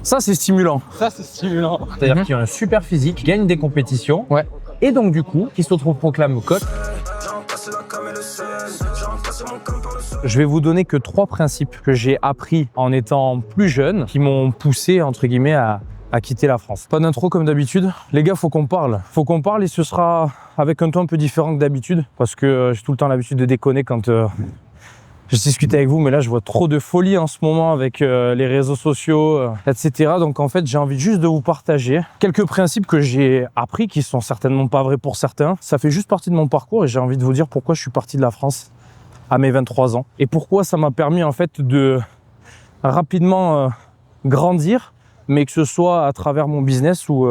Ça, c'est stimulant. Ça, c'est stimulant. C'est-à-dire qu'il a un super physique, gagne des compétitions. Ouais. Et donc, du coup, qui se retrouve proclame coach. Je vais vous donner que 3 principes que j'ai appris en étant plus jeune qui m'ont poussé, entre guillemets, à quitter la France. Pas d'intro comme d'habitude. Les gars, faut qu'on parle. Faut qu'on parle et ce sera avec un ton un peu différent que d'habitude parce que j'ai tout le temps l'habitude de déconner quand je discute avec vous, mais là, je vois trop de folie en ce moment avec les réseaux sociaux, etc. Donc, en fait, j'ai envie juste de vous partager quelques principes que j'ai appris qui sont certainement pas vrais pour certains. Ça fait juste partie de mon parcours et j'ai envie de vous dire pourquoi je suis parti de la France à mes 23 ans et pourquoi ça m'a permis, en fait, de rapidement grandir, mais que ce soit à travers mon business ou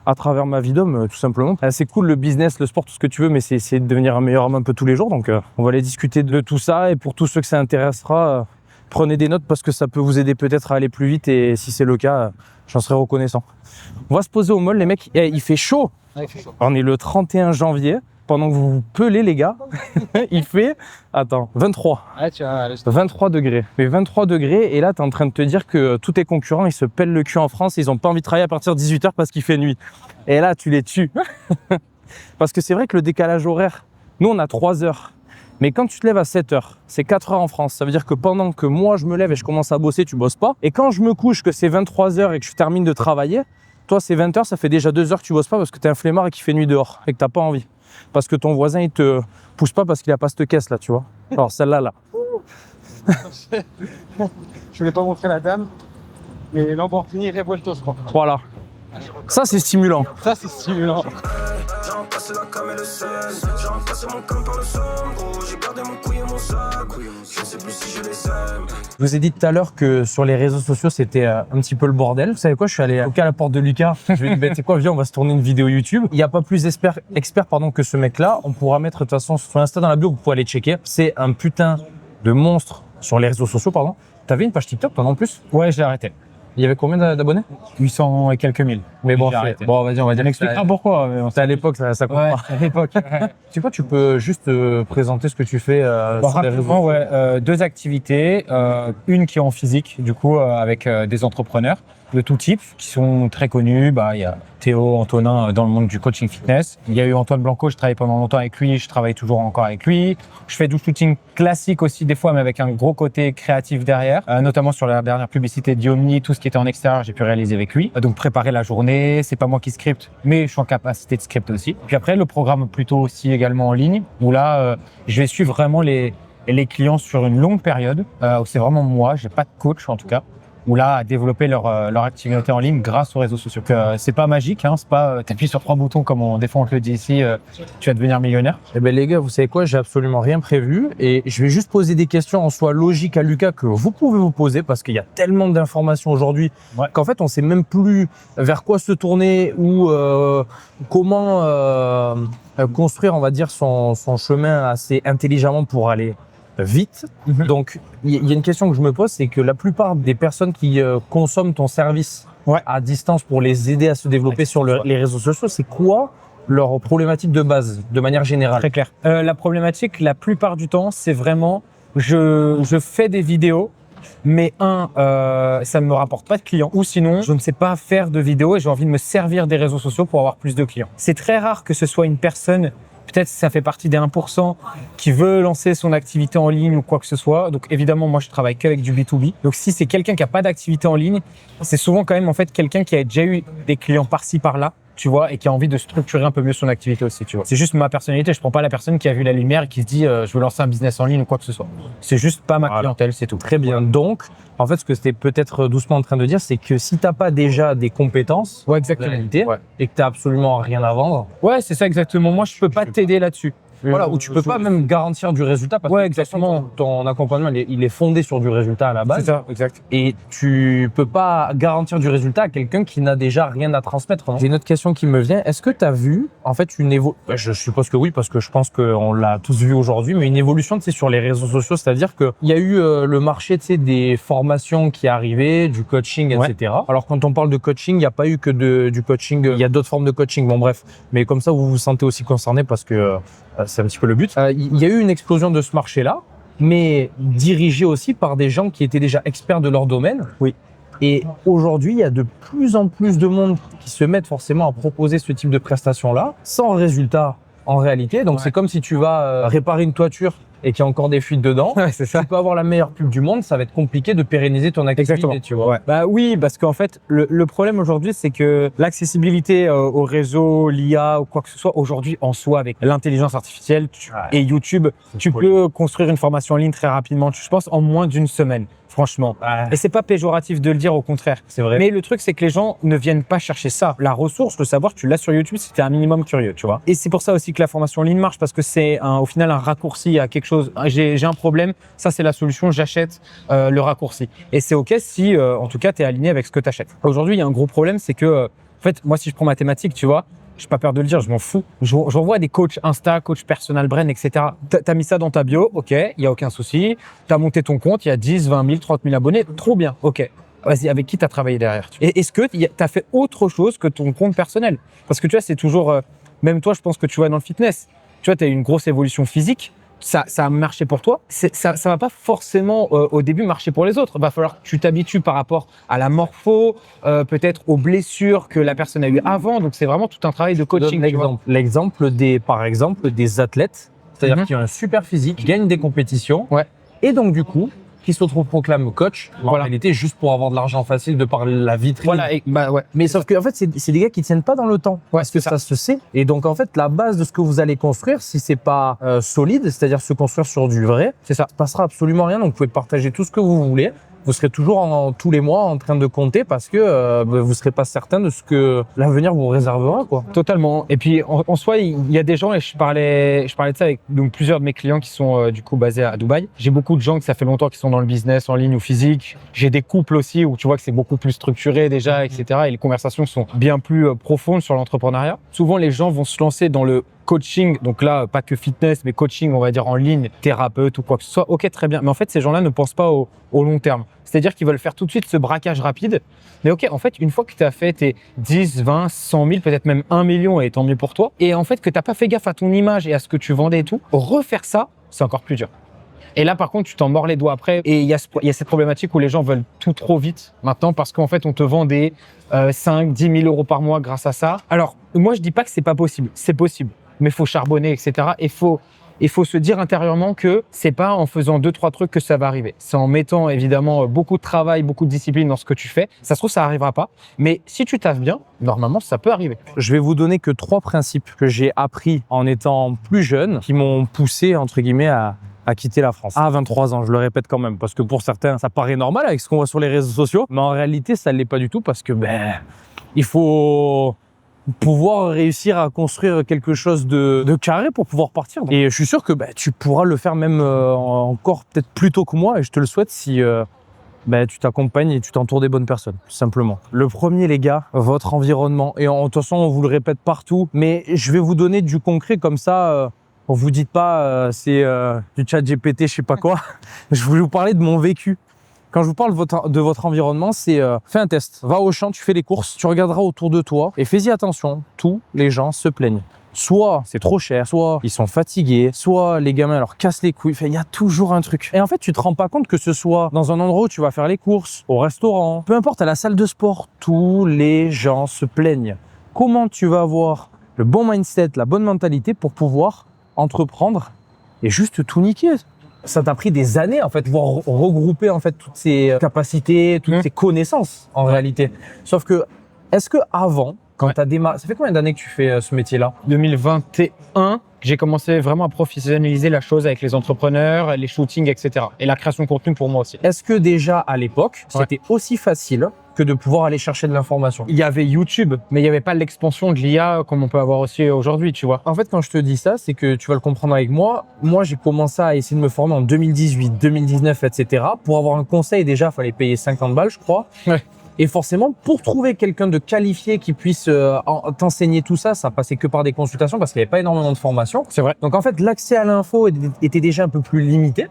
à travers ma vie d'homme, tout simplement. C'est cool le business, le sport, tout ce que tu veux, mais c'est de devenir un meilleur homme un peu tous les jours. Donc, on va aller discuter de tout ça. Et pour tous ceux que ça intéressera, prenez des notes parce que ça peut vous aider peut-être à aller plus vite. Et si c'est le cas, j'en serai reconnaissant. On va se poser au mall, les mecs. Il fait chaud. Ouais, il fait chaud. On est le 31 janvier. Pendant que vous vous pelez, les gars, il fait, attends, 23. Ouais, tu vois, 23 degrés. Mais 23 degrés, et là, tu es en train de te dire que tous tes concurrents, ils se pèlent le cul en France, ils n'ont pas envie de travailler à partir de 18h parce qu'il fait nuit. Et là, tu les tues. Parce que c'est vrai que le décalage horaire, nous, on a 3 heures. Mais quand tu te lèves à 7h, c'est 4 heures en France. Ça veut dire que pendant que moi, je me lève et je commence à bosser, tu bosses pas. Et quand je me couche, que c'est 23h et que je termine de travailler, toi, c'est 20h, ça fait déjà 2 heures que tu bosses pas parce que tu es un flemmard et qu'il fait nuit dehors et que tu n'as pas envie. Parce que ton voisin, il te pousse pas parce qu'il a pas cette caisse là, tu vois. Alors celle-là, là. Je voulais pas montrer la dame, mais Lamborghini Revuelto, je crois. Voilà. Ça, c'est stimulant. Ça, c'est stimulant. Je vous ai dit tout à l'heure que sur les réseaux sociaux, c'était un petit peu le bordel. Vous savez quoi, je suis allé toquer à la porte de Lucas. Je lui ai dit, ben, tu sais quoi, viens, on va se tourner une vidéo YouTube. Il n'y a pas plus expert que ce mec-là. On pourra mettre de toute façon sur Insta dans la bio, vous pouvez aller checker. C'est un putain de monstre sur les réseaux sociaux, pardon. T'avais une page TikTok, toi non plus? Ouais, j'ai arrêté. Il y avait combien d'abonnés? 800 et quelques mille. Mais bon, bon, vas-y, on va dire. N'explique pas pourquoi. Mais c'était à l'époque, ça compte ouais, pas. à l'époque. Tu sais quoi, tu peux juste présenter ce que tu fais sur les réseaux. Ouais, 2 activités. Une qui est en physique, du coup, avec des entrepreneurs de tout type qui sont très connus. Il y a Théo, Antonin dans le monde du coaching fitness. Il y a eu Antoine Blanco, je travaille pendant longtemps avec lui, je travaille toujours encore avec lui. Je fais du shooting classique aussi des fois, mais avec un gros côté créatif derrière, notamment sur la dernière publicité d'Iomni, tout ce qui était en extérieur, j'ai pu réaliser avec lui. Donc préparer la journée, c'est pas moi qui scripte, mais je suis en capacité de script aussi. Puis après, le programme plutôt aussi également en ligne, où là, je vais suivre vraiment les clients sur une longue période, où c'est vraiment moi, j'ai pas de coach en tout cas, ou là à développer leur activité en ligne grâce aux réseaux sociaux. C'est pas magique, hein, c'est pas t'appuies sur 3 boutons comme des fois on te le dit ici, tu vas devenir millionnaire. Eh ben les gars, vous savez quoi, j'ai absolument rien prévu et je vais juste poser des questions en soi logiques à Lucas que vous pouvez vous poser parce qu'il y a tellement d'informations aujourd'hui qu'en fait on sait même plus vers quoi se tourner ou comment construire, on va dire, son chemin assez intelligemment pour aller vite. Donc, il y a une question que je me pose, c'est que la plupart des personnes qui consomment ton service à distance pour les aider à se développer sur les réseaux sociaux, c'est quoi leur problématique de base, de manière générale? Très clair. La problématique, la plupart du temps, c'est vraiment, je fais des vidéos, mais ça ne me rapporte pas de clients, ou sinon, je ne sais pas faire de vidéos et j'ai envie de me servir des réseaux sociaux pour avoir plus de clients. C'est très rare que ce soit une personne, peut-être ça fait partie des 1% qui veut lancer son activité en ligne ou quoi que ce soit. Donc évidemment, moi je travaille qu'avec du B2B. Donc si c'est quelqu'un qui n'a pas d'activité en ligne, c'est souvent quand même en fait quelqu'un qui a déjà eu des clients par-ci par-là, tu vois, et qui a envie de structurer un peu mieux son activité aussi, tu vois. C'est juste ma personnalité, je prends pas la personne qui a vu la lumière et qui se dit je veux lancer un business en ligne ou quoi que ce soit. C'est juste pas ma clientèle, c'est tout. Très bien. Donc, en fait, ce que c'était peut-être doucement en train de dire, c'est que si t'as pas déjà des compétences, exactement, et que t'as absolument rien à vendre. Ouais, c'est ça exactement. Moi, je peux pas t'aider là-dessus. Voilà, où tu peux pas même garantir du résultat parce que exactement. Ton accompagnement il est fondé sur du résultat à la base. C'est ça, exact. Et tu peux pas garantir du résultat à quelqu'un qui n'a déjà rien à transmettre. J'ai une autre question qui me vient. Est-ce que tu as vu en fait une évolution? Je suppose que oui parce que je pense qu'on l'a tous vu aujourd'hui, mais une évolution sur les réseaux sociaux, c'est-à-dire que il y a eu le marché des formations qui est arrivé, du coaching, etc. Alors quand on parle de coaching, il n'y a pas eu que du coaching. Il y a d'autres formes de coaching. Bon bref, mais comme ça vous vous sentez aussi concerné parce que c'est un petit peu le but. Il y a eu une explosion de ce marché-là, mais dirigé aussi par des gens qui étaient déjà experts de leur domaine. Oui. Et aujourd'hui, il y a de plus en plus de monde qui se mettent forcément à proposer ce type de prestations-là, sans résultat en réalité. Donc, c'est comme si tu vas réparer une toiture et qu'il y a encore des fuites dedans. Ouais, c'est ça. Tu peux avoir la meilleure pub du monde, ça va être compliqué de pérenniser ton activité, Exactement. tu vois. Ouais. Bah oui, parce qu'en fait, le problème aujourd'hui, c'est que l'accessibilité au réseau, l'IA ou quoi que ce soit, aujourd'hui, en soi, avec l'intelligence artificielle et YouTube, tu peux construire une formation en ligne très rapidement, je pense, en moins d'une semaine. Franchement. Et c'est pas péjoratif de le dire, au contraire. C'est vrai. Mais le truc, c'est que les gens ne viennent pas chercher ça. La ressource, le savoir, tu l'as sur YouTube si tu es un minimum curieux, tu vois. Et c'est pour ça aussi que la formation en ligne marche, parce que c'est au final un raccourci à quelque chose. J'ai un problème, ça c'est la solution, j'achète le raccourci. Et c'est OK si, en tout cas, tu es aligné avec ce que tu achètes. Aujourd'hui, il y a un gros problème, c'est que, en fait, moi, si je prends mathématiques, tu vois, j'ai pas peur de le dire, je m'en fous. J'envoie des coachs Insta, coach personal brand, etc. T'as mis ça dans ta bio, OK, il y a aucun souci. T'as monté ton compte, il y a 10, 20 000, 30 000 abonnés, trop bien, OK. Vas-y, avec qui t'as travaillé derrière? Et est-ce que t'as fait autre chose que ton compte personnel? Parce que tu vois, c'est toujours, même toi, je pense que tu vois dans le fitness, tu vois, t'as eu une grosse évolution physique. Ça a marché pour toi. Ça va pas forcément au début marcher pour les autres. Va falloir que tu t'habitues par rapport à la morpho, peut-être aux blessures que la personne a eues avant. Donc c'est vraiment tout un travail de coaching. L'exemple par exemple des athlètes, c'est-à-dire qui ont un super physique, qui gagnent des compétitions, et donc du coup qui s'autoproclament coach, en réalité juste pour avoir de l'argent facile de par la vitrine. Voilà, Mais sauf que en fait, c'est des gars qui tiennent pas dans le temps, parce que ça se sait. Et donc en fait, la base de ce que vous allez construire, si c'est pas solide, c'est-à-dire se construire sur du vrai, ça se passera absolument rien. Donc vous pouvez partager tout ce que vous voulez. Vous serez toujours tous les mois en train de compter parce que vous serez pas certain de ce que l'avenir vous réservera, quoi. Totalement. Et puis en soi, il y a des gens, et je parlais de ça avec donc plusieurs de mes clients qui sont du coup basés à Dubaï. J'ai beaucoup de gens qui ça fait longtemps qu'ils sont dans le business en ligne ou physique. J'ai des couples aussi où tu vois que c'est beaucoup plus structuré déjà, etc. Et les conversations sont bien plus profondes sur l'entrepreneuriat. Souvent, les gens vont se lancer dans le coaching, donc là, pas que fitness, mais coaching, on va dire en ligne, thérapeute ou quoi que ce soit. OK, très bien. Mais en fait, ces gens-là ne pensent pas au long terme. C'est-à-dire qu'ils veulent faire tout de suite ce braquage rapide. Mais OK, en fait, une fois que tu as fait tes 10, 20, 100 000, peut-être même 1 million, et tant mieux pour toi, et en fait que tu n'as pas fait gaffe à ton image et à ce que tu vendais et tout, refaire ça, c'est encore plus dur. Et là, par contre, tu t'en mords les doigts après. Et il y a cette problématique où les gens veulent tout trop vite maintenant parce qu'en fait, on te vend des 5, 10 000 euros par mois grâce à ça. Alors, moi, je dis pas que c'est pas possible. C'est possible. Mais il faut charbonner, etc. Et il faut se dire intérieurement que c'est pas en faisant 2-3 trucs que ça va arriver. C'est en mettant évidemment beaucoup de travail, beaucoup de discipline dans ce que tu fais. Ça se trouve, ça arrivera pas. Mais si tu taffes bien, normalement, ça peut arriver. Je vais vous donner que 3 principes que j'ai appris en étant plus jeune qui m'ont poussé, entre guillemets, à quitter la France. À 23 ans, je le répète quand même, parce que pour certains, ça paraît normal avec ce qu'on voit sur les réseaux sociaux. Mais en réalité, ça ne l'est pas du tout parce que il faut pouvoir réussir à construire quelque chose de carré pour pouvoir partir. Et je suis sûr que tu pourras le faire même encore peut-être plus tôt que moi, et je te le souhaite si tu t'accompagnes et tu t'entoures des bonnes personnes, tout simplement. Le premier, les gars, votre environnement. Et de toute façon, on vous le répète partout, mais je vais vous donner du concret comme ça. On vous dit pas c'est du chat GPT, je sais pas quoi. Je voulais vous parler de mon vécu. Quand je vous parle de votre environnement, c'est fais un test. Va au champ, tu fais les courses, tu regarderas autour de toi et fais-y attention. Tous les gens se plaignent. Soit c'est trop cher, soit ils sont fatigués, soit les gamins leur cassent les couilles. Enfin, il y a toujours un truc. Et en fait, tu te rends pas compte que ce soit dans un endroit où tu vas faire les courses, au restaurant, peu importe, à la salle de sport, tous les gens se plaignent. Comment tu vas avoir le bon mindset, la bonne mentalité pour pouvoir entreprendre et juste tout niquer? Ça t'a pris des années en fait, pouvoir regrouper en fait toutes ces capacités, toutes ces connaissances en réalité. Sauf que, est-ce que avant, quand t'as démarré, ça fait combien d'années que tu fais ce métier-là? 2021, j'ai commencé vraiment à professionnaliser la chose avec les entrepreneurs, les shootings, etc. Et la création de contenu pour moi aussi. Est-ce que déjà à l'époque, c'était aussi facile que de pouvoir aller chercher de l'information? Il y avait YouTube, mais il n'y avait pas l'expansion de l'IA comme on peut avoir aussi aujourd'hui, tu vois. En fait, quand je te dis ça, c'est que tu vas le comprendre avec moi. Moi, j'ai commencé à essayer de me former en 2018, 2019, etc. Pour avoir un conseil, déjà, il fallait payer 50 balles, je crois. Ouais. Et forcément, pour trouver quelqu'un de qualifié qui puisse t'enseigner tout ça, ça passait que par des consultations parce qu'il n'y avait pas énormément de formation. C'est vrai. Donc en fait, l'accès à l'info était déjà un peu plus limité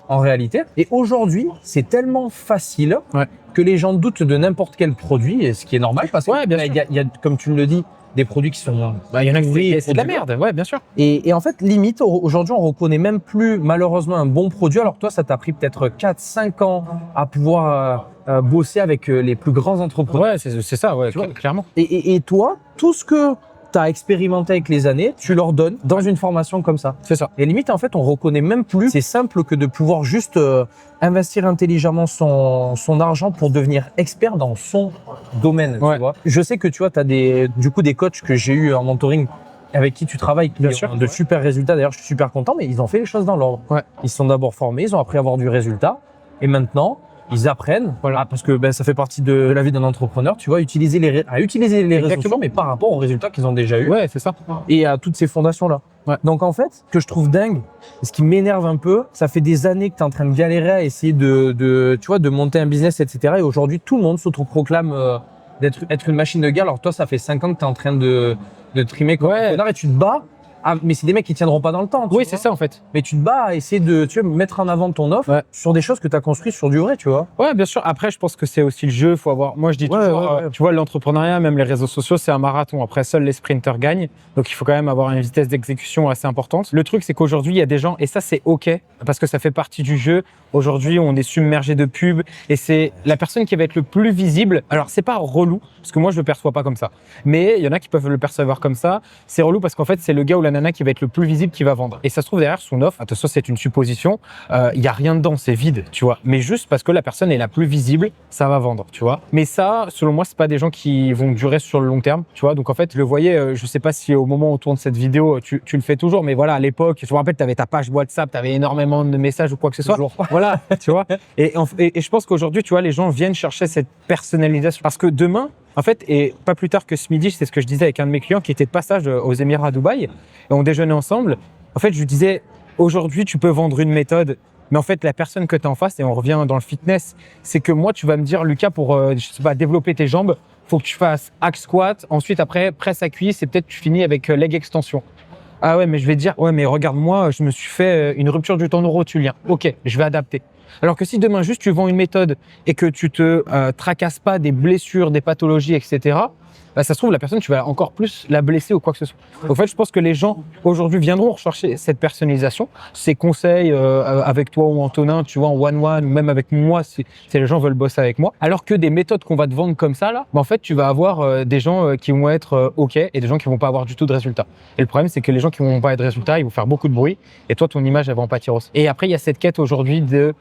en réalité. Et aujourd'hui, c'est tellement facile que les gens doutent de n'importe quel produit, et ce qui est normal parce que bien sûr. il y a, comme tu le dis, des produits qui sont il y en a qui c'est de la frauduleux. merde, ouais, bien sûr. Et en fait, limite, aujourd'hui, on reconnaît même plus malheureusement un bon produit. Alors toi, ça t'a pris peut-être 4-5 ans à pouvoir bosser avec les plus grands entrepreneurs. Ouais, c'est ça, ouais, Tu vois. clairement. Et toi, tout ce que tu as expérimenté avec les années, tu leur donnes dans une formation comme ça. C'est ça. Et limite, en fait, on reconnaît même plus. C'est simple que de pouvoir juste investir intelligemment son argent pour devenir expert dans son domaine. Ouais. Tu vois. Je sais que tu vois, tu as des coachs que j'ai eu en mentoring avec qui tu travailles, qui Bien ont sûr. de super résultats. D'ailleurs, je suis super content, mais ils ont fait les choses dans l'ordre. Ouais. Ils se sont d'abord formés, ils ont appris à avoir du résultat. Et maintenant, ils apprennent, Voilà. parce que ça fait partie de la vie d'un entrepreneur, tu vois, à utiliser les réseaux sociaux, mais par rapport aux résultats qu'ils ont déjà eu Ouais, c'est ça. et à toutes ces fondations-là. Ouais. Donc en fait, ce que je trouve dingue, et ce qui m'énerve un peu, ça fait des années que tu es en train de galérer à essayer tu vois, de monter un business, etc. Et aujourd'hui, tout le monde s'autoproclame être une machine de guerre. Alors toi, ça fait 5 ans que tu es en train de trimer comme un connard et tu te bats. Mais c'est des mecs qui tiendront pas dans le temps. Oui, c'est ça en fait. Mais tu te bats à essayer de mettre en avant ton offre sur des choses que tu as construites sur du vrai, tu vois. Ouais, bien sûr. Après, je pense que c'est aussi le jeu. Faut avoir. Moi, je dis toujours, tu vois, l'entrepreneuriat, même les réseaux sociaux, c'est un marathon. Après, seuls les sprinters gagnent. Donc, il faut quand même avoir une vitesse d'exécution assez importante. Le truc, c'est qu'aujourd'hui, il y a des gens, et ça, c'est OK, parce que ça fait partie du jeu. Aujourd'hui, on est submergé de pubs, et c'est la personne qui va être le plus visible. Alors, c'est pas relou, parce que moi, je le perçois pas comme ça. Mais il y en a qui peuvent le percevoir comme ça. C'est relou parce qu'en fait, c'est le gars ou la nana qui va être le plus visible qui va vendre. Et ça se trouve derrière son offre. Attention, c'est une supposition. Il y a rien dedans, c'est vide, tu vois. Mais juste parce que la personne est la plus visible, ça va vendre, tu vois. Mais ça, selon moi, c'est pas des gens qui vont durer sur le long terme, tu vois. Donc en fait, je le voyais, je sais pas si au moment où on tourne cette vidéo, tu le fais toujours, mais voilà, à l'époque, je me rappelle, tu avais ta page WhatsApp, tu avais énormément de messages ou quoi que ce soit. Toujours. Voilà, tu vois. Et je pense qu'aujourd'hui, tu vois, les gens viennent chercher cette personnalisation. Parce que demain, en fait, et pas plus tard que ce midi, c'est ce que je disais avec un de mes clients qui était de passage aux Émirats à Dubaï, et on déjeunait ensemble. En fait, je lui disais, aujourd'hui, tu peux vendre une méthode, mais en fait, la personne que tu as en face, et on revient dans le fitness, c'est que moi, tu vas me dire, Lucas, pour je sais pas, développer tes jambes, faut que tu fasses hack squat, ensuite, après, presse à cuisse, et peut-être tu finis avec leg extension. Ah ouais, mais je vais te dire, ouais, mais regarde, moi, je me suis fait une rupture du tendon rotulien. Ok, je vais adapter. Alors que si demain, juste tu vends une méthode et que tu te tracasses pas des blessures, des pathologies, etc., ça se trouve, la personne, tu vas encore plus la blesser ou quoi que ce soit. En fait, je pense que les gens, aujourd'hui, viendront rechercher cette personnalisation, ces conseils avec toi ou Antonin, tu vois, en one-one, ou même avec moi, si les gens veulent bosser avec moi. Alors que des méthodes qu'on va te vendre comme ça, là, en fait, tu vas avoir des gens qui vont être OK et des gens qui vont pas avoir du tout de résultats. Et le problème, c'est que les gens qui vont pas avoir de résultats, ils vont faire beaucoup de bruit et toi, ton image, elle va en pâtir aussi. Et après, il y a cette quête aujourd'hui de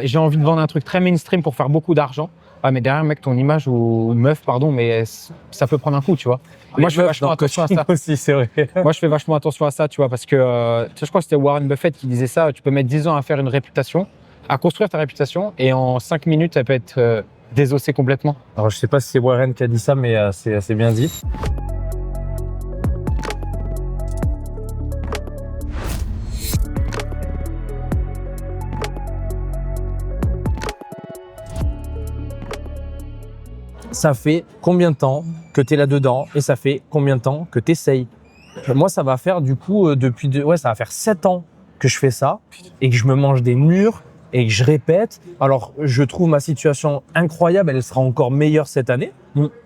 j'ai envie de vendre un truc très mainstream pour faire beaucoup d'argent. Ah, mais derrière, mec, ton image ou meuf, pardon, mais ça peut prendre un coup, tu vois. Moi, je fais vachement attention à ça. Aussi, c'est vrai. Moi, je fais vachement attention à ça, tu vois, parce que je crois que c'était Warren Buffett qui disait ça. Tu peux mettre 10 ans à faire une réputation, à construire ta réputation, et en 5 minutes, elle peut être désossée complètement. Alors, je sais pas si c'est Warren qui a dit ça, mais c'est bien dit. Ça fait combien de temps que tu es là-dedans et ça fait combien de temps que tu essayes? Moi, ça va faire du coup, ça va faire 7 ans que je fais ça et que je me mange des murs et que je répète. Alors, je trouve ma situation incroyable, elle sera encore meilleure cette année,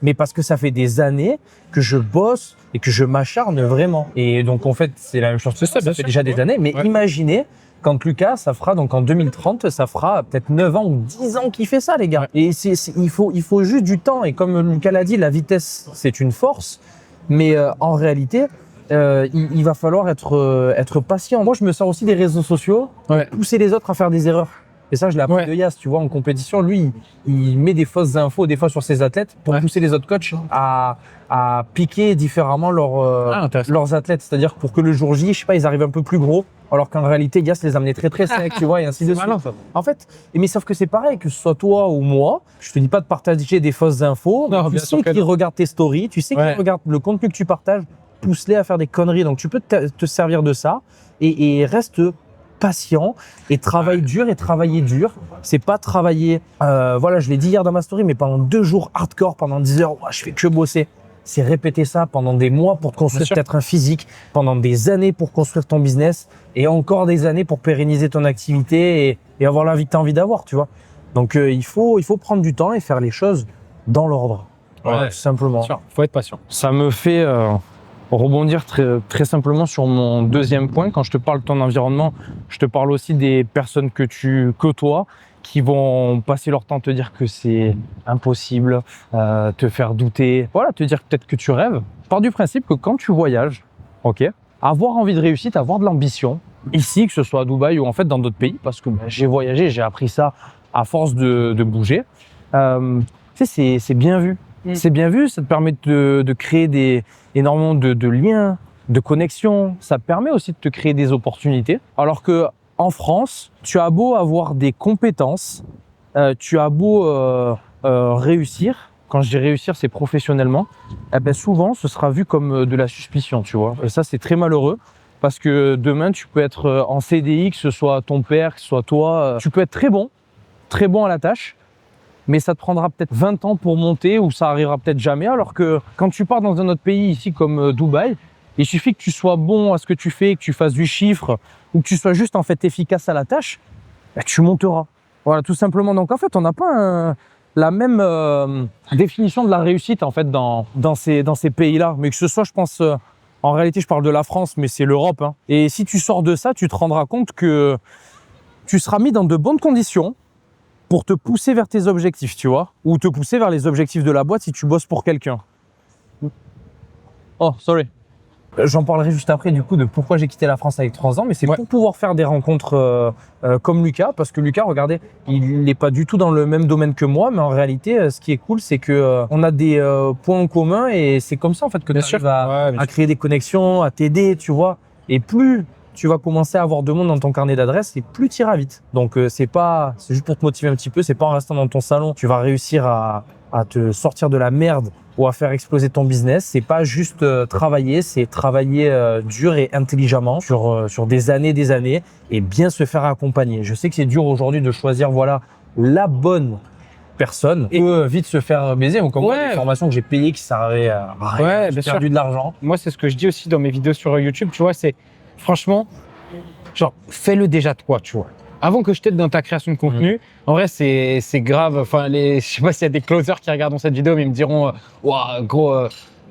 mais parce que ça fait des années que je bosse et que je m'acharne vraiment. Et donc, en fait, c'est la même chose. Ça fait déjà des années, mais imaginez quand Lucas, ça fera donc en 2030, ça fera peut-être 9 ans ou 10 ans qu'il fait ça, les gars. Et il faut juste du temps. Et comme Lucas l'a dit, la vitesse, c'est une force. Mais en réalité, il va falloir être patient. Moi, je me sers aussi des réseaux sociaux, pousser les autres à faire des erreurs. Et ça, je l'ai appris de Yas, tu vois, en compétition. Lui, il met des fausses infos des fois sur ses athlètes pour pousser les autres coachs à piquer différemment leurs athlètes. C'est-à-dire pour que le jour J, je sais pas, ils arrivent un peu plus gros. Alors qu'en réalité, Yas les amenait très très secs, tu vois, et ainsi de suite. En fait, mais sauf que c'est pareil, que ce soit toi ou moi, je te dis pas de partager des fausses infos. Tu sais qu'ils regardent tes stories, tu sais qu'ils regardent le contenu que tu partages, pousse-les à faire des conneries. Donc tu peux te servir de ça et reste patient et travaille dur et travailler dur. C'est pas travailler, voilà, je l'ai dit hier dans ma story, mais pendant 2 jours hardcore, pendant 10 heures, je fais que bosser. C'est répéter ça pendant des mois pour te construire peut-être un physique, pendant des années pour construire ton business et encore des années pour pérenniser ton activité et avoir la vie que tu as envie d'avoir, tu vois. Donc il faut prendre du temps et faire les choses dans l'ordre. Ouais, tout simplement. Faut être patient. Ça me fait rebondir très simplement sur mon deuxième point. Quand je te parle de ton environnement, je te parle aussi des personnes que tu côtoies qui vont passer leur temps à te dire que c'est impossible, te faire douter, voilà, te dire peut-être que tu rêves. Je pars du principe que quand tu voyages, ok, avoir envie de réussite, avoir de l'ambition, ici, que ce soit à Dubaï ou en fait dans d'autres pays, parce que j'ai voyagé, j'ai appris ça à force de bouger, tu sais, c'est bien vu. C'est bien vu, ça te permet de créer énormément de liens, de connexions. Ça te permet aussi de te créer des opportunités. Alors que en France, tu as beau avoir des compétences, tu as beau réussir. Quand je dis réussir, c'est professionnellement. Eh ben souvent, ce sera vu comme de la suspicion, tu vois. Et ça, c'est très malheureux. Parce que demain, tu peux être en CDI, que ce soit ton père, que ce soit toi. Tu peux être très bon à la tâche. Mais ça te prendra peut-être 20 ans pour monter ou ça arrivera peut-être jamais. Alors que quand tu pars dans un autre pays ici comme Dubaï, il suffit que tu sois bon à ce que tu fais, que tu fasses du chiffre ou que tu sois juste en fait efficace à la tâche, ben, tu monteras. Voilà, tout simplement. Donc en fait, on n'a pas la même définition de la réussite en fait dans ces pays-là. Mais que ce soit, je pense, en réalité, je parle de la France, mais c'est l'Europe. Hein. Et si tu sors de ça, tu te rendras compte que tu seras mis dans de bonnes conditions pour te pousser vers tes objectifs, tu vois, ou te pousser vers les objectifs de la boîte si tu bosses pour quelqu'un. Oh, sorry. J'en parlerai juste après du coup de pourquoi j'ai quitté la France avec 3 ans, mais c'est pour pouvoir faire des rencontres comme Lucas, parce que Lucas, regardez, il n'est pas du tout dans le même domaine que moi, mais en réalité, ce qui est cool, c'est que on a des points en commun et c'est comme ça en fait que tu arrives à créer des connexions, à t'aider, tu vois, et plus tu vas commencer à avoir de monde dans ton carnet d'adresses et plus tu iras vite. Donc c'est juste pour te motiver un petit peu, c'est pas en restant dans ton salon, tu vas réussir à te sortir de la merde ou à faire exploser ton business. C'est pas juste travailler, c'est travailler dur et intelligemment sur des années et bien se faire accompagner. Je sais que c'est dur aujourd'hui de choisir la bonne personne et peut vite se faire baiser. Ou comme moi, des formations que j'ai payées qui servaient à rien, j'ai perdu de l'argent. Moi, c'est ce que je dis aussi dans mes vidéos sur YouTube, tu vois, c'est franchement, genre, fais-le déjà toi, tu vois. Avant que je t'aide dans ta création de contenu, en vrai, c'est grave. Enfin, je sais pas s'il y a des closers qui regardent cette vidéo, mais ils me diront, waouh, gros,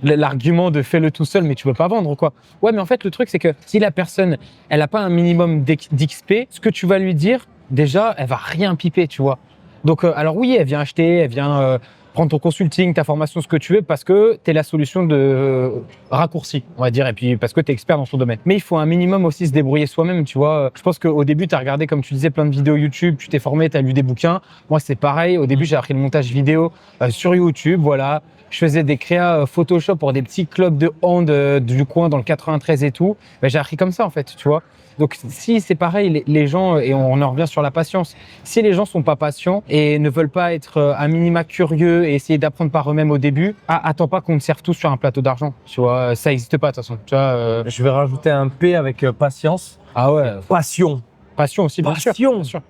l'argument de fais-le tout seul, mais tu veux pas vendre, quoi. Ouais, mais en fait, le truc, c'est que si la personne, elle a pas un minimum d'XP, ce que tu vas lui dire, déjà, elle va rien piper, tu vois. Donc, alors oui, elle vient acheter, elle vient prendre ton consulting, ta formation, ce que tu veux, parce que tu es la solution de raccourci, on va dire, et puis parce que tu es expert dans son domaine. Mais il faut un minimum aussi se débrouiller soi-même, tu vois. Je pense qu'au début, tu as regardé, comme tu disais, plein de vidéos YouTube, tu t'es formé, tu as lu des bouquins. Moi, c'est pareil. Au début, j'ai appris le montage vidéo sur YouTube, voilà. Je faisais des créas Photoshop pour des petits clubs de hand du coin dans le 93 et tout. Ben, j'ai appris comme ça, en fait, tu vois. Donc, si c'est pareil, les gens, et on en revient sur la patience, si les gens sont pas patients et ne veulent pas être un minima curieux et essayer d'apprendre par eux-mêmes au début, attends pas qu'on te serve tous sur un plateau d'argent. Tu vois, ça n'existe pas de toute façon. Tu vois, je vais rajouter un P avec patience. Ah ouais. Passion. Passion aussi, bien sûr. Bien sûr.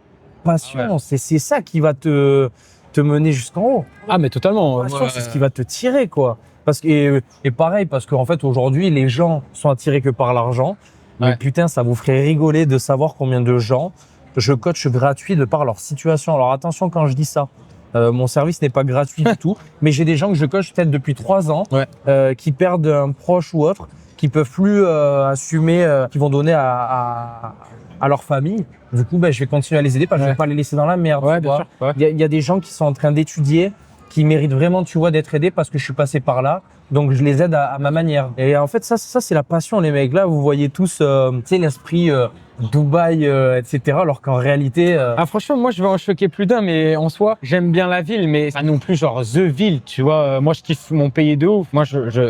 Passion, ouais. C'est ça qui va te mener jusqu'en haut. Ah, mais totalement. Passion, c'est ce qui va te tirer, quoi. Et pareil, parce qu'en fait, aujourd'hui, les gens sont attirés que par l'argent. Mais putain, ça vous ferait rigoler de savoir combien de gens je coach gratuit de par leur situation. Alors attention quand je dis ça, mon service n'est pas gratuit du tout, mais j'ai des gens que je coach peut-être depuis 3 ans, qui perdent un proche ou autre, qui peuvent plus assumer, qui vont donner à leur famille. Du coup, je vais continuer à les aider parce que je vais pas les laisser dans la merde. Ouais, bien sûr. Il y a des gens qui sont en train d'étudier, qui méritent vraiment, tu vois, d'être aidés parce que je suis passé par là. Donc, je les aide à ma manière. Et en fait, ça c'est la passion, les mecs. Là, vous voyez tous, tu sais, l'esprit Dubaï, etc. Alors qu'en réalité… franchement, moi, je vais en choquer plus d'un, mais en soi, j'aime bien la ville, mais pas non plus genre The Ville, tu vois. Moi, je kiffe mon pays de ouf. Moi,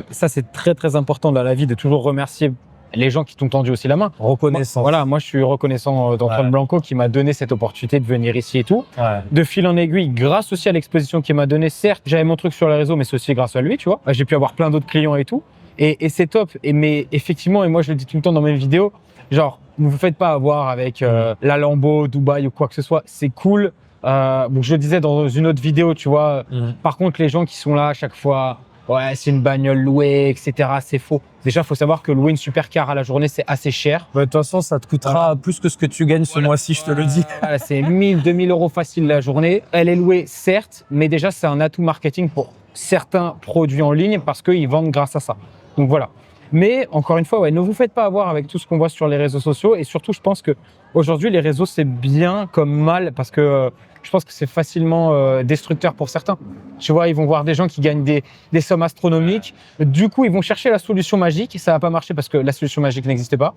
ça, c'est très, très important dans la vie de toujours remercier les gens qui t'ont tendu aussi la main. Reconnaissance. Moi je suis reconnaissant d'Antoine Blanco qui m'a donné cette opportunité de venir ici et tout. De fil en aiguille, grâce aussi à l'exposition qu'il m'a donnée, certes, j'avais mon truc sur les réseaux, mais c'est aussi grâce à lui, tu vois. J'ai pu avoir plein d'autres clients et tout. Et c'est top. Mais effectivement, et moi je le dis tout le temps dans mes vidéos, genre, ne vous faites pas avoir avec la Lambo, Dubaï ou quoi que ce soit. C'est cool. Donc je le disais dans une autre vidéo, tu vois. Par contre, les gens qui sont là à chaque fois… Ouais, c'est une bagnole louée, etc. C'est faux. Déjà, il faut savoir que louer une supercar à la journée, c'est assez cher. De toute façon, ça te coûtera plus que ce que tu gagnes ce mois-ci, je te le dis. C'est 1000, 2000 euros facile la journée. Elle est louée, certes, mais déjà, c'est un atout marketing pour certains produits en ligne parce qu'ils vendent grâce à ça. Donc voilà. Mais encore une fois, ouais, ne vous faites pas avoir avec tout ce qu'on voit sur les réseaux sociaux. Et surtout, je pense qu'aujourd'hui, les réseaux, c'est bien comme mal parce que je pense que c'est facilement destructeur pour certains. Tu vois, ils vont voir des gens qui gagnent des sommes astronomiques. Du coup, ils vont chercher la solution magique. Ça va pas marcher parce que la solution magique n'existe pas.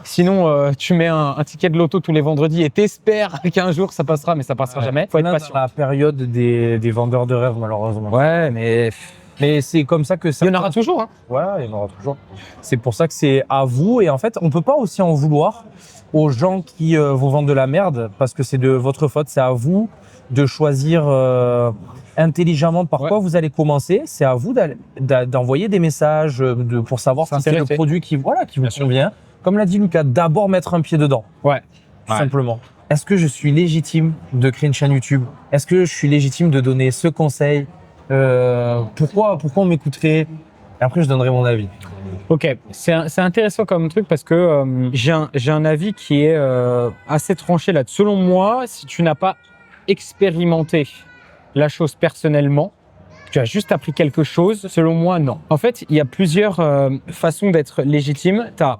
Sinon, tu mets un ticket de loto tous les vendredis et t'espères qu'un jour ça passera, mais ça passera jamais. Faut être patient. Dans la période des vendeurs de rêves, malheureusement. Ouais, mais c'est comme ça que ça. il y en aura toujours. Hein. Ouais, il y en aura toujours. C'est pour ça que c'est à vous. Et en fait, on peut pas aussi en vouloir aux gens qui vous vendent de la merde parce que c'est de votre faute. C'est à vous de choisir intelligemment par quoi vous allez commencer. C'est à vous d'envoyer des messages pour savoir si c'est le produit qui vous convient. Comme l'a dit Lucas, d'abord mettre un pied dedans. Ouais. Tout simplement. Est-ce que je suis légitime de créer une chaîne YouTube? Est-ce que je suis légitime de donner ce conseil? Pourquoi on m'écouterait? Et après, je donnerai mon avis. Ok, c'est intéressant comme truc parce que j'ai un avis qui est assez tranché là. Selon moi, si tu n'as pas expérimenté la chose personnellement, tu as juste appris quelque chose, selon moi, non. En fait, il y a plusieurs façons d'être légitime. Tu as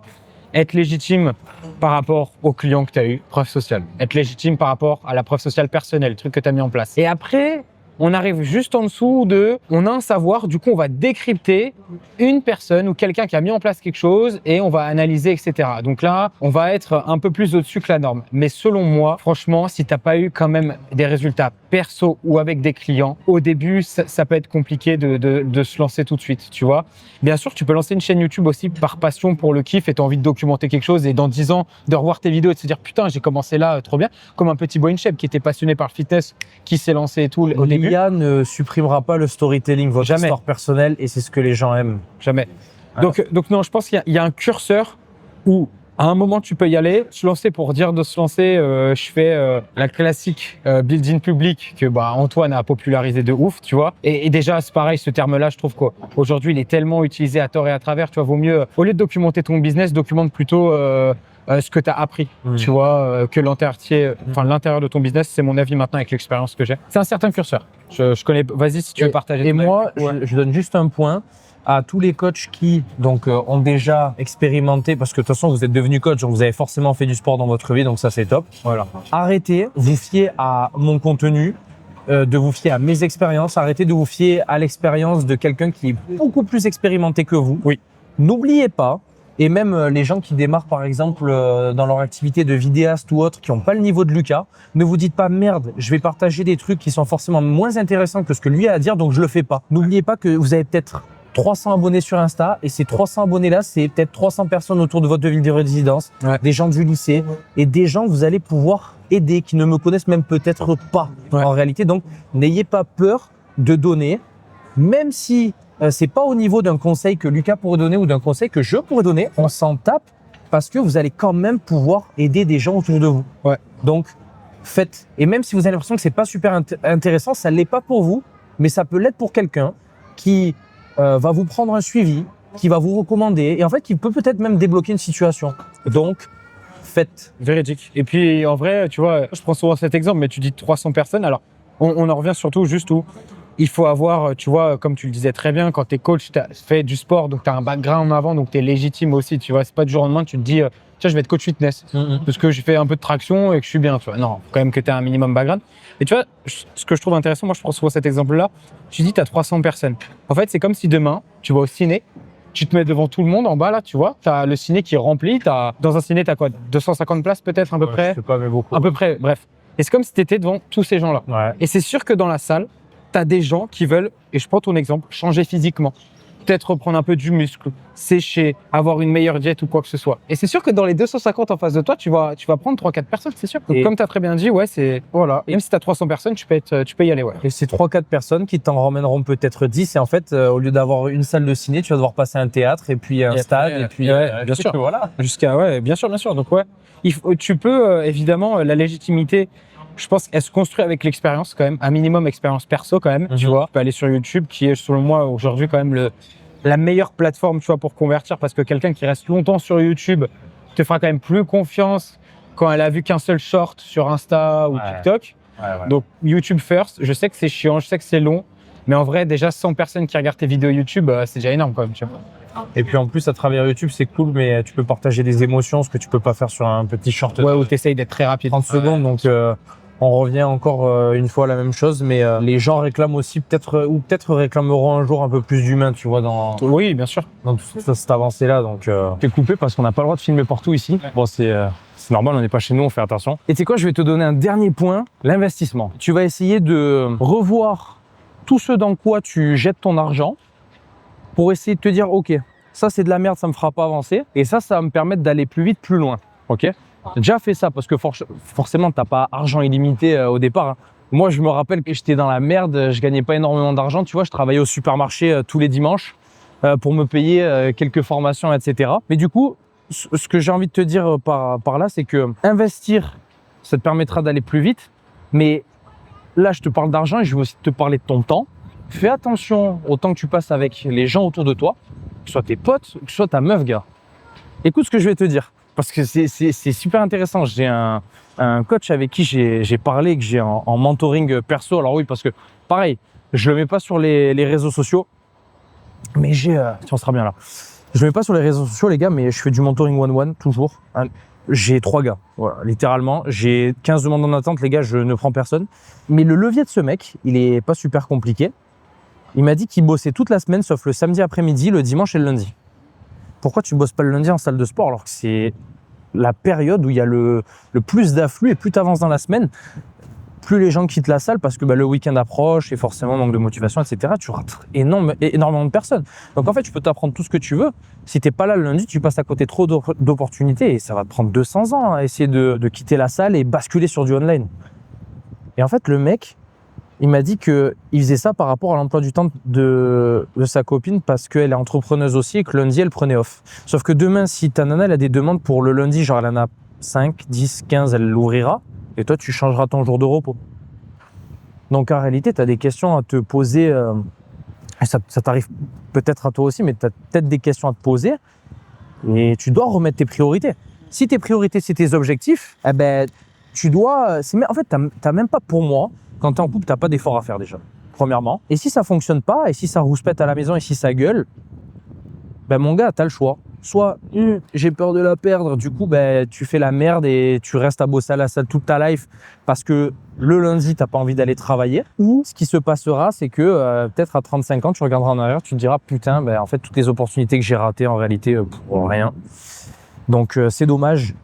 être légitime par rapport au client que tu as eu, preuve sociale. Être légitime par rapport à la preuve sociale personnelle, le truc que tu as mis en place. Et après, on arrive juste en dessous on a un savoir, du coup, on va décrypter une personne ou quelqu'un qui a mis en place quelque chose et on va analyser, etc. Donc là, on va être un peu plus au-dessus que la norme. Mais selon moi, franchement, si t'as pas eu quand même des résultats perso ou avec des clients, au début, ça peut être compliqué de se lancer tout de suite, tu vois. Bien sûr, tu peux lancer une chaîne YouTube aussi par passion pour le kiff et t'as envie de documenter quelque chose et dans 10 ans, de revoir tes vidéos et de se dire « Putain, j'ai commencé là, trop bien ». Comme un petit boy in shape qui était passionné par le fitness, qui s'est lancé et tout au début. L'IA ne supprimera pas le storytelling, votre histoire personnelle, et c'est ce que les gens aiment. Jamais. Donc non, je pense qu'il y a un curseur où à un moment tu peux y aller, se lancer pour dire de se lancer. Je fais la classique building public que Antoine a popularisé de ouf, tu vois. Et déjà c'est pareil, ce terme-là, je trouve qu'aujourd'hui il est tellement utilisé à tort et à travers. Tu vois, vaut mieux au lieu de documenter ton business, documente plutôt ce que tu as appris, tu vois, que l'intérieur de ton business. C'est mon avis maintenant avec l'expérience que j'ai. C'est un certain curseur. Je connais. Vas-y si tu veux partager. Et moi, je donne juste un point à tous les coachs qui ont déjà expérimenté, parce que de toute façon vous êtes devenu coach, donc vous avez forcément fait du sport dans votre vie, donc ça c'est top. Voilà. Arrêtez, vous fiez à mon contenu, de vous fier à mes expériences, arrêtez de vous fier à l'expérience de quelqu'un qui est beaucoup plus expérimenté que vous. Oui. N'oubliez pas, et même les gens qui démarrent par exemple dans leur activité de vidéaste ou autre, qui n'ont pas le niveau de Lucas, ne vous dites pas merde, je vais partager des trucs qui sont forcément moins intéressants que ce que lui a à dire, donc je le fais pas. N'oubliez pas que vous avez peut-être 300 abonnés sur Insta et ces 300 abonnés-là, c'est peut-être 300 personnes autour de votre ville de résidence, des gens du lycée et des gens que vous allez pouvoir aider qui ne me connaissent même peut-être pas en réalité. Donc, n'ayez pas peur de donner, même si c'est pas au niveau d'un conseil que Lucas pourrait donner ou d'un conseil que je pourrais donner, on s'en tape parce que vous allez quand même pouvoir aider des gens autour de vous. Ouais. Donc, faites. Et même si vous avez l'impression que c'est pas super intéressant, ça l'est pas pour vous, mais ça peut l'être pour quelqu'un qui va vous prendre un suivi, qui va vous recommander et en fait qui peut peut-être même débloquer une situation. Donc, faites. Véridique. Et puis en vrai, tu vois, je prends souvent cet exemple, mais tu dis 300 personnes. Alors, on en revient surtout juste où il faut avoir, tu vois, comme tu le disais très bien, quand tu es coach, tu as fait du sport, donc tu as un background en avant, donc tu es légitime aussi. Tu vois, c'est pas du jour au lendemain, tu te dis, tiens, je vais être coach fitness parce que j'ai fait un peu de traction et que je suis bien. Tu vois, non, faut quand même que tu aies un minimum background. Et tu vois, ce que je trouve intéressant, moi je prends souvent cet exemple-là, tu dis, tu as 300 personnes. En fait, c'est comme si demain, tu vas au ciné, tu te mets devant tout le monde en bas là, tu vois, tu as le ciné qui est rempli, dans un ciné, tu as quoi, 250 places peut-être à peu près. Je sais pas, mais beaucoup. À peu près, bref. Et c'est comme si tu étais devant tous ces gens-là. Ouais. Et c'est sûr que dans la salle, tu as des gens qui veulent, et je prends ton exemple, changer physiquement. Peut-être reprendre un peu du muscle, sécher, avoir une meilleure diète ou quoi que ce soit. Et c'est sûr que dans les 250 en face de toi, tu vas prendre 3-4 personnes, c'est sûr. Donc, comme tu as très bien dit, ouais, c'est. Voilà. Et même si tu as 300 personnes, tu peux y aller, ouais. Et c'est 3-4 personnes qui t'en ramèneront peut-être 10. Et en fait, au lieu d'avoir une salle de ciné, tu vas devoir passer un théâtre et puis un stade. Après, et puis, bien sûr. Voilà. Bien sûr. Donc, ouais, tu peux, évidemment, la légitimité. Je pense qu'elle se construit avec l'expérience quand même, un minimum expérience perso quand même, tu vois. Tu peux aller sur YouTube qui est selon moi aujourd'hui quand même la meilleure plateforme, tu vois, pour convertir parce que quelqu'un qui reste longtemps sur YouTube te fera quand même plus confiance quand elle a vu qu'un seul short sur Insta ou TikTok. Ouais. Donc YouTube first, je sais que c'est chiant, je sais que c'est long, Mais en vrai, déjà 100 personnes qui regardent tes vidéos YouTube, c'est déjà énorme quand même, tu vois. Et puis en plus, à travers YouTube, c'est cool, mais tu peux partager des émotions, ce que tu peux pas faire sur un petit short. Ouais, où t'essayes d'être très rapide. 30 secondes, donc on revient encore une fois à la même chose, mais les gens réclament aussi peut-être réclameront un jour un peu plus d'humain, tu vois, dans Oui, bien sûr. toute cette avancée-là. Donc, t'es coupé parce qu'on n'a pas le droit de filmer partout ici. Ouais. Bon, c'est normal, on n'est pas chez nous, on fait attention. Et tu sais quoi, je vais te donner un dernier point, l'investissement. Tu vas essayer de revoir tout ce dans quoi tu jettes ton argent pour essayer de te dire, ok, ça c'est de la merde, ça me fera pas avancer, et ça va me permettre d'aller plus vite, plus loin. Ok. J'ai déjà fait ça parce que forcément, t'as pas argent illimité au départ. Hein. Moi, je me rappelle que j'étais dans la merde, je gagnais pas énormément d'argent. Tu vois, je travaillais au supermarché tous les dimanches pour me payer quelques formations, etc. Mais du coup, ce que j'ai envie de te dire par là, c'est que investir, ça te permettra d'aller plus vite. Mais là, je te parle d'argent et je veux aussi te parler de ton temps. Fais attention au temps que tu passes avec les gens autour de toi, que ce soit tes potes, que ce soit ta meuf, gars. Écoute ce que je vais te dire. Parce que c'est super intéressant. J'ai un coach avec qui j'ai parlé, que j'ai en mentoring perso. Alors oui, parce que pareil, je le mets pas sur les réseaux sociaux, mais on sera bien là. Je le mets pas sur les réseaux sociaux, les gars, mais je fais du mentoring one-one toujours. Hein. J'ai 3 gars, voilà, littéralement. J'ai 15 demandes en attente, les gars, je ne prends personne. Mais le levier de ce mec, il est pas super compliqué. Il m'a dit qu'il bossait toute la semaine, sauf le samedi après-midi, le dimanche et le lundi. Pourquoi tu bosses pas le lundi en salle de sport alors que c'est la période où il y a le plus d'afflux et plus tu avances dans la semaine, plus les gens quittent la salle parce que le week-end approche et forcément manque de motivation, etc. Tu rates énormément de personnes. Donc en fait, tu peux t'apprendre tout ce que tu veux. Si t'es pas là le lundi, tu passes à côté trop d'opportunités et ça va te prendre 200 ans à essayer de quitter la salle et basculer sur du online. Et en fait, le mec, il m'a dit qu'il faisait ça par rapport à l'emploi du temps de sa copine parce qu'elle est entrepreneuse aussi et que lundi, elle prenait off. Sauf que demain, si ta nana elle a des demandes pour le lundi, genre elle en a 5, 10, 15, elle l'ouvrira et toi, tu changeras ton jour de repos. Donc en réalité, tu as des questions à te poser. Ça t'arrive peut-être à toi aussi, mais tu as peut-être des questions à te poser et tu dois remettre tes priorités. Si tes priorités, c'est tes objectifs, eh ben, tu dois… En fait, tu n'as même pas, pour moi, quand tu es en couple, tu n'as pas d'effort à faire déjà, premièrement. Et si ça ne fonctionne pas, et si ça rouspète à la maison, et si ça gueule, ben mon gars, tu as le choix. Soit j'ai peur de la perdre, du coup, ben, tu fais la merde et tu restes à bosser à la salle toute ta life parce que le lundi, tu n'as pas envie d'aller travailler. Ou ce qui se passera, c'est que peut-être à 35 ans, tu regarderas en arrière, tu te diras, putain, ben, en fait, toutes les opportunités que j'ai ratées, en réalité, pour rien. Donc, c'est dommage.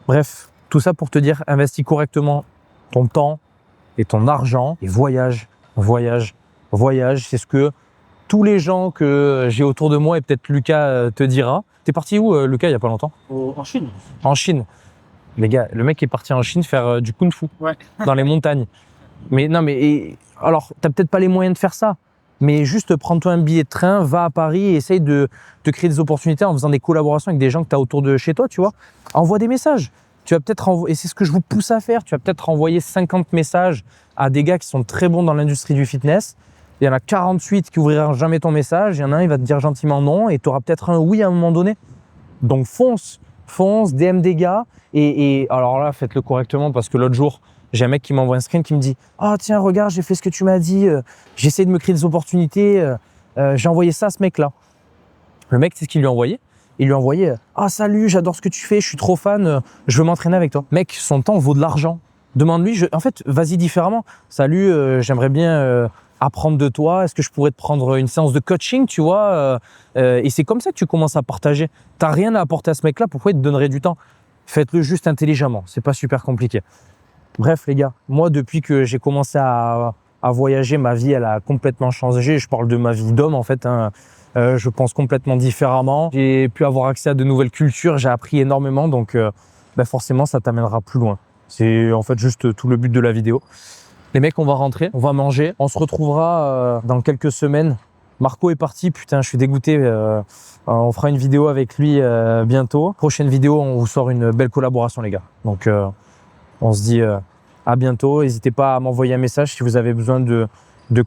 Bref, tout ça pour te dire, investis correctement ton temps et ton argent et voyage. C'est ce que tous les gens que j'ai autour de moi et peut-être Lucas te dira. T'es parti où, Lucas, il y a pas longtemps? En Chine. En Chine. Les gars, le mec est parti en Chine faire du kung-fu dans les montagnes. Mais non, mais alors, t'as peut-être pas les moyens de faire ça, mais juste prends-toi un billet de train, va à Paris et essaye de créer des opportunités en faisant des collaborations avec des gens que tu as autour de chez toi, tu vois. Envoie des messages. Tu vas peut-être et c'est ce que je vous pousse à faire, tu vas peut-être envoyer 50 messages à des gars qui sont très bons dans l'industrie du fitness. Il y en a 48 qui ouvriront jamais ton message, il y en a un, il va te dire gentiment non et tu auras peut-être un oui à un moment donné. Donc fonce, DM des gars et alors là, faites-le correctement parce que l'autre jour, j'ai un mec qui m'envoie un screen qui me dit « Ah tiens, regarde, j'ai fait ce que tu m'as dit, j'essaie de me créer des opportunités, j'ai envoyé ça à ce mec-là. » Le mec, c'est ce qu'il lui a envoyé. Il lui a envoyé « Ah salut, j'adore ce que tu fais, je suis trop fan, je veux m'entraîner avec toi. » Mec, son temps vaut de l'argent. Demande-lui, en fait, vas-y différemment. « Salut, j'aimerais bien apprendre de toi, est-ce que je pourrais te prendre une séance de coaching, tu vois ?» Et c'est comme ça que tu commences à partager. Tu n'as rien à apporter à ce mec-là, pourquoi il te donnerait du temps? Faites-le juste intelligemment, c'est pas super compliqué. Bref les gars, moi depuis que j'ai commencé à voyager, ma vie elle a complètement changé. Je parle de ma vie d'homme en fait, hein. Je pense complètement différemment. J'ai pu avoir accès à de nouvelles cultures, j'ai appris énormément, donc forcément ça t'amènera plus loin. C'est en fait juste tout le but de la vidéo. Les mecs, on va rentrer, on va manger, on se retrouvera dans quelques semaines. Marco est parti, putain je suis dégoûté, on fera une vidéo avec lui bientôt. Prochaine vidéo, on vous sort une belle collaboration les gars. Donc on se dit à bientôt. N'hésitez pas à m'envoyer un message si vous avez besoin de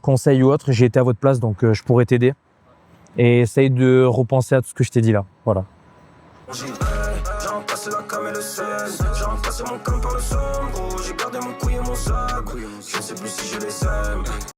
conseils ou autre. J'ai été à votre place, donc je pourrais t'aider. Et essaye de repenser à tout ce que je t'ai dit là. Voilà. J'ai remplacé mon camp par le sombre. J'ai gardé mon couille et mon sac. Je sais plus si je les aime.